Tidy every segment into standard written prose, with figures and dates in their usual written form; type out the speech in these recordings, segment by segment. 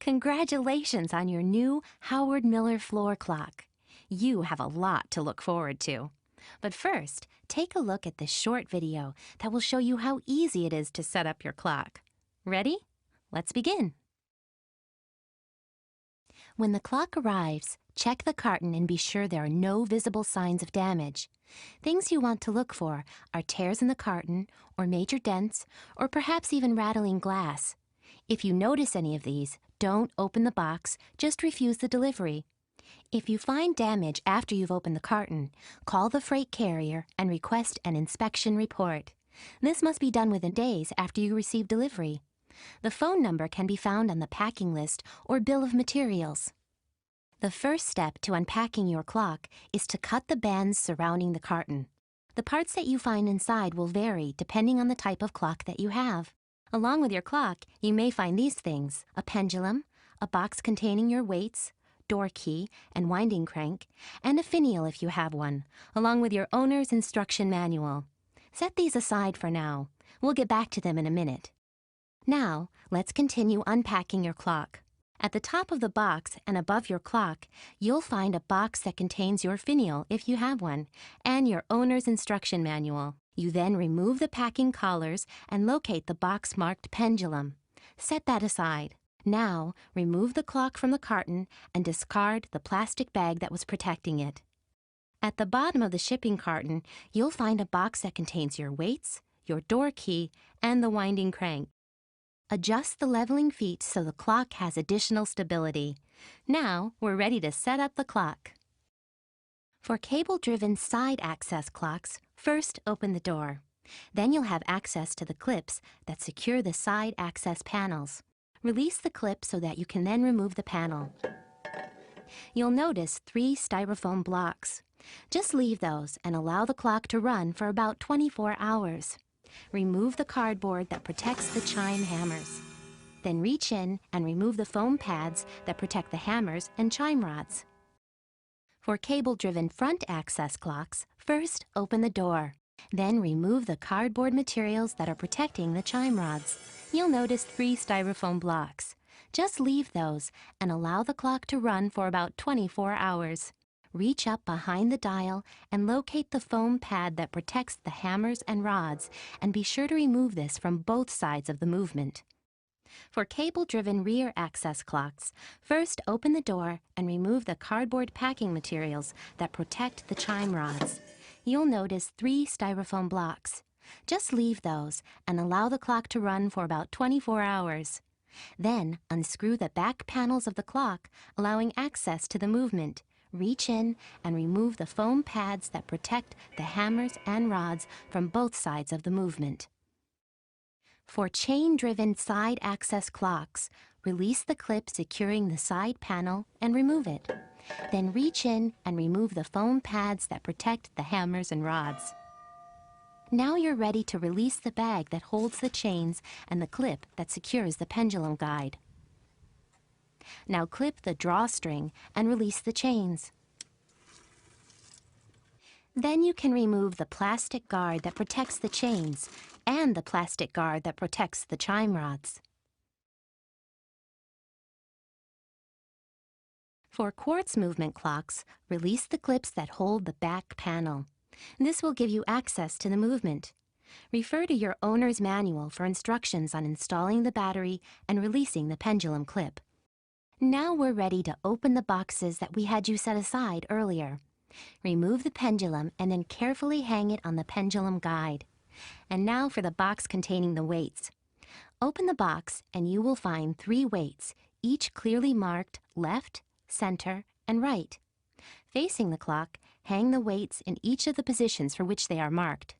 Congratulations on your new Howard Miller floor clock. You have a lot to look forward to. But first, take a look at this short video that will show you how easy it is to set up your clock. Ready? Let's begin. When the clock arrives, check the carton and be sure there are no visible signs of damage. Things you want to look for are tears in the carton, or major dents, or perhaps even rattling glass. If you notice any of these, don't open the box, just refuse the delivery. If you find damage after you've opened the carton, call the freight carrier and request an inspection report. This must be done within days after you receive delivery. The phone number can be found on the packing list or bill of materials. The first step to unpacking your clock is to cut the bands surrounding the carton. The parts that you find inside will vary depending on the type of clock that you have. Along with your clock, you may find these things: a pendulum, a box containing your weights, door key and winding crank, and a finial if you have one, along with your owner's instruction manual. Set these aside for now. We'll get back to them in a minute. Now, let's continue unpacking your clock. At the top of the box and above your clock, you'll find a box that contains your finial, if you have one, and your owner's instruction manual. You then remove the packing collars and locate the box marked pendulum. Set that aside. Now, remove the clock from the carton and discard the plastic bag that was protecting it. At the bottom of the shipping carton, you'll find a box that contains your weights, your door key, and the winding crank. Adjust the leveling feet so the clock has additional stability. Now, we're ready to set up the clock. For cable-driven side access clocks, first open the door. Then you'll have access to the clips that secure the side access panels. Release the clip so that you can then remove the panel. You'll notice 3 styrofoam blocks. Just leave those and allow the clock to run for about 24 hours. Remove the cardboard that protects the chime hammers. Then reach in and remove the foam pads that protect the hammers and chime rods. For cable-driven front access clocks, first open the door. Then remove the cardboard materials that are protecting the chime rods. You'll notice 3 styrofoam blocks. Just leave those and allow the clock to run for about 24 hours. Reach up behind the dial and locate the foam pad that protects the hammers and rods, and be sure to remove this from both sides of the movement. For cable-driven rear access clocks, first open the door and remove the cardboard packing materials that protect the chime rods. You'll notice 3 styrofoam blocks. Just leave those and allow the clock to run for about 24 hours. Then unscrew the back panels of the clock, allowing access to the movement. Reach in and remove the foam pads that protect the hammers and rods from both sides of the movement. For chain-driven side access clocks, release the clip securing the side panel and remove it. Then reach in and remove the foam pads that protect the hammers and rods. Now you're ready to release the bag that holds the chains and the clip that secures the pendulum guide. Now clip the drawstring and release the chains. Then you can remove the plastic guard that protects the chains and the plastic guard that protects the chime rods. For quartz movement clocks, release the clips that hold the back panel. This will give you access to the movement. Refer to your owner's manual for instructions on installing the battery and releasing the pendulum clip. Now we're ready to open the boxes that we had you set aside earlier. Remove the pendulum and then carefully hang it on the pendulum guide. And now for the box containing the weights. Open the box and you will find 3 weights, each clearly marked left, center, and right. Facing the clock, hang the weights in each of the positions for which they are marked.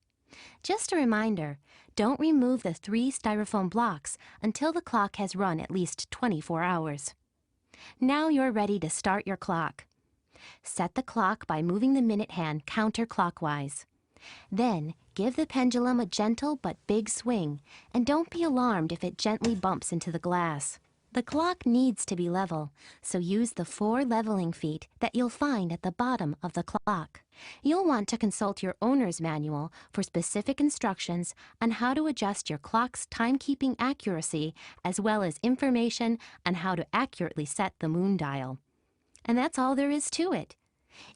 Just a reminder, don't remove the 3 styrofoam blocks until the clock has run at least 24 hours. Now you're ready to start your clock. Set the clock by moving the minute hand counterclockwise. Then, give the pendulum a gentle but big swing, and don't be alarmed if it gently bumps into the glass. The clock needs to be level, so use the 4 leveling feet that you'll find at the bottom of the clock. You'll want to consult your owner's manual for specific instructions on how to adjust your clock's timekeeping accuracy, as well as information on how to accurately set the moon dial. And that's all there is to it.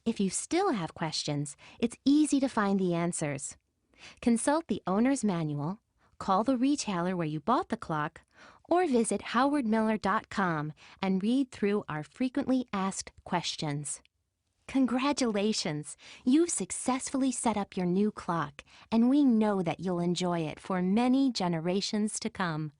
If you still have questions, it's easy to find the answers. Consult the owner's manual, call the retailer where you bought the clock, or visit howardmiller.com and read through our frequently asked questions. Congratulations! You've successfully set up your new clock, and we know that you'll enjoy it for many generations to come.